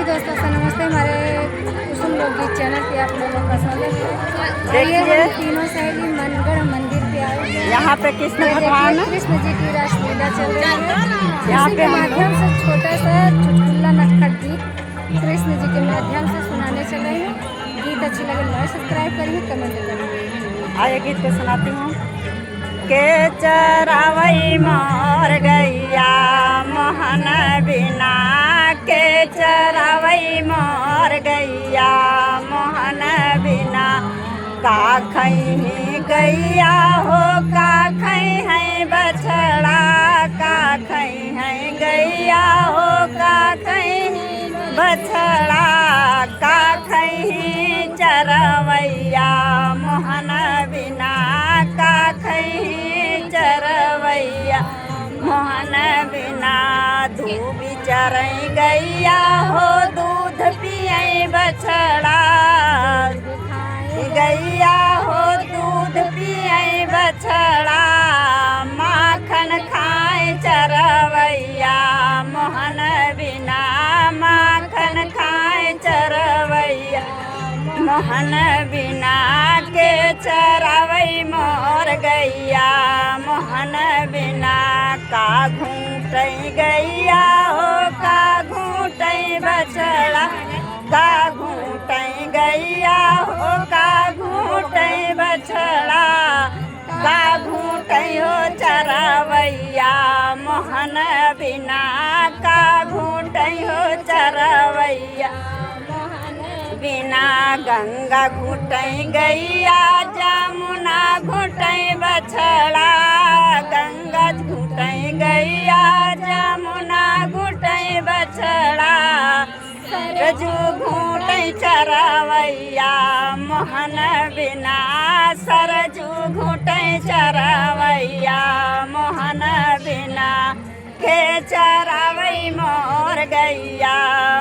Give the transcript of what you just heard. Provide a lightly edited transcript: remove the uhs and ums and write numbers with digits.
सभी दोस्तों से नमस्ते। हमारे कुसुम लोकगीत चैनल पे आप लोगों का स्वागत है। और ये हम तीनों सहेली मनगढ़ मंदिर पे आए हैं। यहाँ पे कृष्ण भगवान कृष्ण जी की रासलीला चल रही है। यहाँ इसी पे के माध्यम से छोटा सा चुटकुला नटखट गीत कृष्ण जी के माध्यम से सुनाने चले हैं। गीत अच्छी लगे लाइक सब्सक्राइब करिए, कमेंट करिए। आइए गीत पे सुनाती हूँ। के चरावई मोर गैया मोहन बिना, के चरावई मोर गैया मोहन बिना, का खई गैया हो का खई है बछड़ा, का खई है गैया हो का खई बछड़ा, का खई चरवैया मोहन बिना, का खई चरवैया मोहन बिना, दूध चरई गैया हो दूध पियई बछड़ा, गैया हो दूध पियई बछड़ा, माखन खाए चरवैया मोहन बिना, माखन खाए चरवैया मोहन बिना, के चरावई मोर गैया मोहन बिना, का घूटई गैया हो का घूटई बछड़ा, का घूटई गैया हो का घूटई बछड़ा, का घूटई हो चरवैया मोहन बिना, का घूटई हो चरवैया बिना, गंगा घूटई गैया जमुना घूटई बछड़ा, गंगा घूटई गैया जमुना घूटई बछड़ा, सरजू घूटई चरवैया मोहन बिना, सरजू घूटई चरवैया मोहन बिना, के चरावई मोर गैया